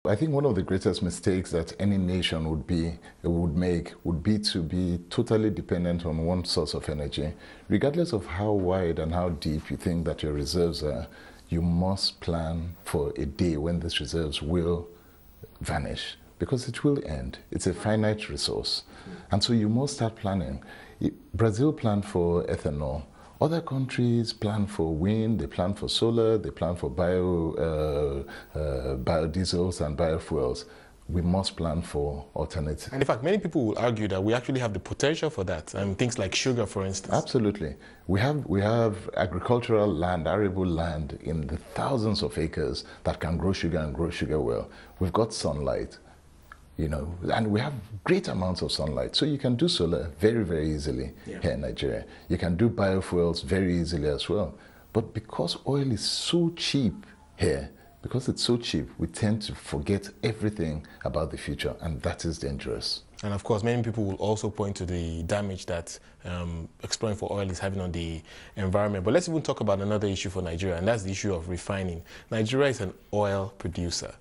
I think one of the greatest mistakes that any nation would make would be to be totally dependent on one source of energy. Regardless of how wide and how deep you think that your reserves are, you must plan for a day when these reserves will vanish, because it will end. It's a finite resource. And so you must start planning. Brazil planned for ethanol. Other countries plan for wind, they plan for solar, they plan for biodiesels and biofuels. We must plan for alternatives. And in fact, many people will argue that we actually have the potential for that, and things like sugar, for instance. Absolutely. We have agricultural land, arable land in the thousands of acres that can grow sugar and grow sugar well. We've got sunlight, and we have great amounts of sunlight. So you can do solar very, very easily here in Nigeria. You can do biofuels very easily as well. But because oil is so cheap here, because it's so cheap, we tend to forget everything about the future, and that is dangerous. And of course, many people will also point to the damage that exploring for oil is having on the environment. But let's even talk about another issue for Nigeria, and that's the issue of refining. Nigeria is an oil producer.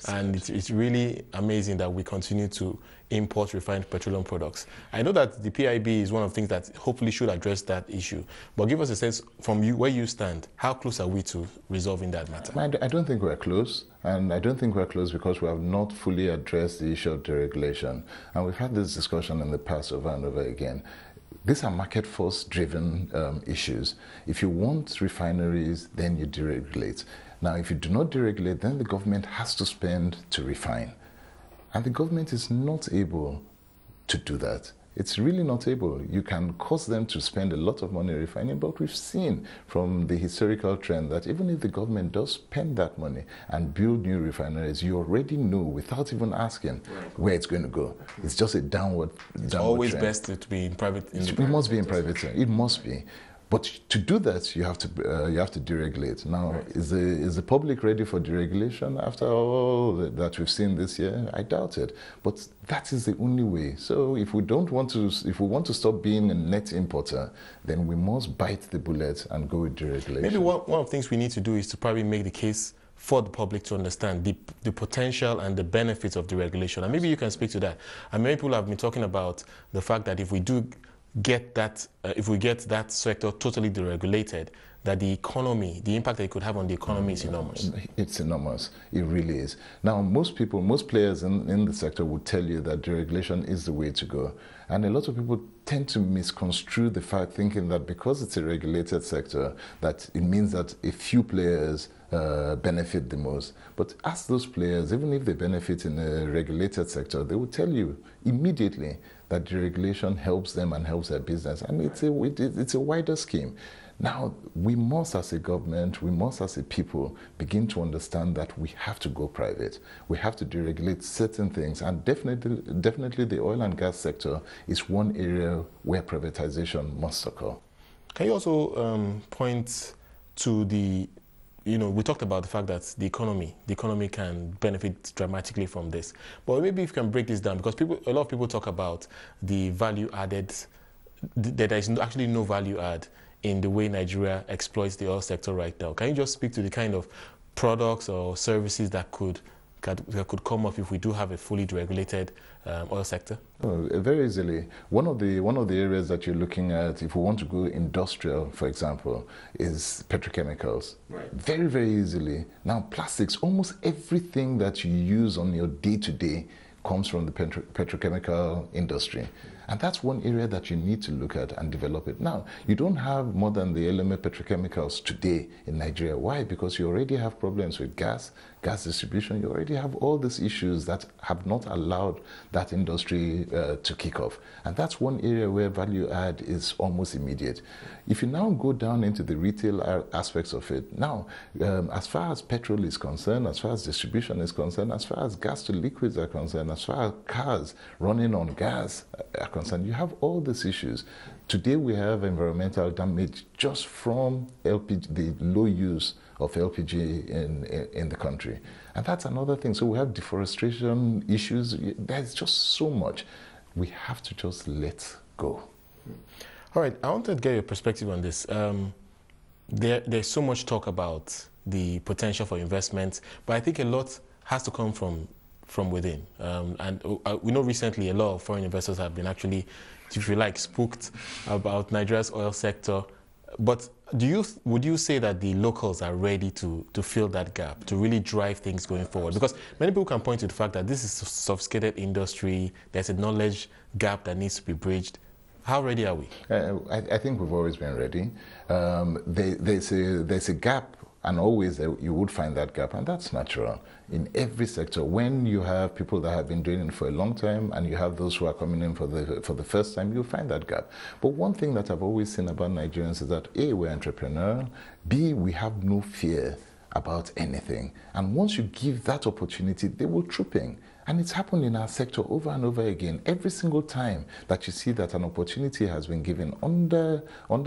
And it's really amazing that we continue to import refined petroleum products. I know that the PIB is one of the things that hopefully should address that issue. But give us a sense from you, where you stand, how close are we to resolving that matter? I don't think we're close. And I don't think we're close because we have not fully addressed the issue of deregulation. And we've had this discussion in the past over and over again. These are market force driven issues. If you want refineries, then you deregulate. Now, if you do not deregulate, then the government has to spend to refine. And the government is not able to do that. It's really not able. You can cause them to spend a lot of money refining, but we've seen from the historical trend that even if the government does spend that money and build new refineries, you already know without even asking where it's going to go. It's just a downward It's always trend. Best to be in private. It must be in private. It must be. But to do that, you have to deregulate. Now, is the public ready for deregulation after all that we've seen this year? I doubt it. But that is the only way. So if we want to stop being a net importer, then we must bite the bullet and go with deregulation. Maybe one of the things we need to do is to probably make the case for the public to understand the potential and the benefits of deregulation. And maybe you can speak to that. And many people have been talking about the fact that if we do get that, if we get that sector totally deregulated, that the economy, the impact that it could have on the economy is enormous. It's enormous. It really is. Now, most players in the sector would tell you that deregulation is the way to go. And a lot of people tend to misconstrue the fact, thinking that because it's a regulated sector, that it means that a few players benefit the most. But ask those players, even if they benefit in a regulated sector, they will tell you immediately that deregulation helps them and helps their business. And it's a wider scheme. Now, we must as a government, we must as a people begin to understand that we have to go private. We have to deregulate certain things, and definitely the oil and gas sector is one area where privatization must occur. Can you also point to we talked about the fact that the economy can benefit dramatically from this. But maybe if you can break this down, because a lot of people talk about the value added, that there is actually no value add in the way Nigeria exploits the oil sector right now. Can you just speak to the kind of products or services that could come up if we do have a fully deregulated oil sector? Oh, very easily. One of the areas that you're looking at, if we want to go industrial, for example, is petrochemicals. Right. Very, very easily. Now, plastics, almost everything that you use on your day-to-day comes from the petrochemical industry. And that's one area that you need to look at and develop it. Now, you don't have more than the element petrochemicals today in Nigeria. Why? Because you already have problems with gas distribution. You already have all these issues that have not allowed that industry to kick off. And that's one area where value add is almost immediate. If you now go down into the retail aspects of it, now, as far as petrol is concerned, as far as distribution is concerned, as far as gas to liquids are concerned, as far as cars running on gas are concerned, you have all these issues. Today we have environmental damage just from LPG, the low use of LPG in the country. And that's another thing. So we have deforestation issues. There's just so much. We have to just let go. All right, I want to get your perspective on this. There's so much talk about the potential for investment, but I think a lot has to come from within. We know recently a lot of foreign investors have been actually, if you like, spooked about Nigeria's oil sector. But would you say that the locals are ready to fill that gap, to really drive things going forward? Because many people can point to the fact that this is a sophisticated industry, there's a knowledge gap that needs to be bridged. How ready are we? I think we've always been ready. There's a gap, and always you would find that gap, and that's natural in every sector. When you have people that have been doing it for a long time, and you have those who are coming in for the first time, you'll find that gap. But one thing that I've always seen about Nigerians is that A, we're entrepreneurial, B, we have no fear about anything. And once you give that opportunity, they will troop in. And it's happened in our sector over and over again. Every single time that you see that an opportunity has been given under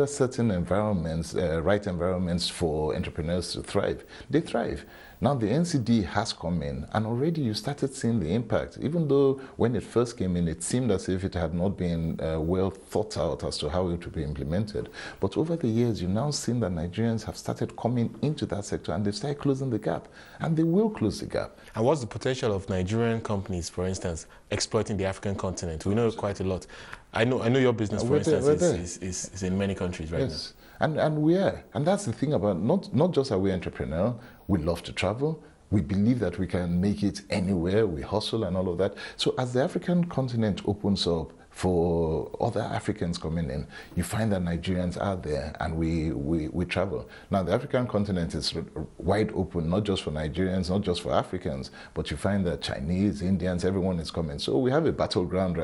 certain environments, right environments for entrepreneurs to thrive, they thrive. Now the NCD has come in, and already you started seeing the impact. Even though when it first came in, it seemed as if it had not been well thought out as to how it would be implemented. But over the years, you've now seen that Nigerians have started coming into that sector, and they've started closing the gap, and they will close the gap. And what's the potential of Nigerian companies, for instance, exploiting the African continent? We know quite a lot. I know your business, for instance, is in many countries right now. And we are. And that's the thing about, not just are we entrepreneurial, we love to travel. We believe that we can make it anywhere. We hustle and all of that. So as the African continent opens up for other Africans coming in, you find that Nigerians are there, and we travel. Now the African continent is wide open, not just for Nigerians, not just for Africans, but you find that Chinese, Indians, everyone is coming. So we have a battleground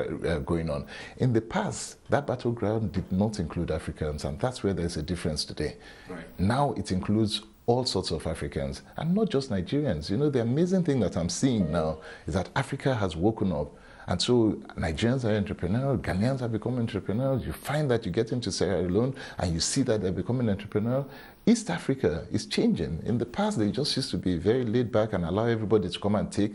going on. In the past, that battleground did not include Africans, and that's where there's a difference today. Right. Now it includes all sorts of Africans, and not just Nigerians. You know, the amazing thing that I'm seeing now is that Africa has woken up. And so Nigerians are entrepreneurial, Ghanaians have become entrepreneurial. You find that you get into Sierra Leone and you see that they're becoming entrepreneurial. East Africa is changing. In the past, they just used to be very laid back and allow everybody to come and take.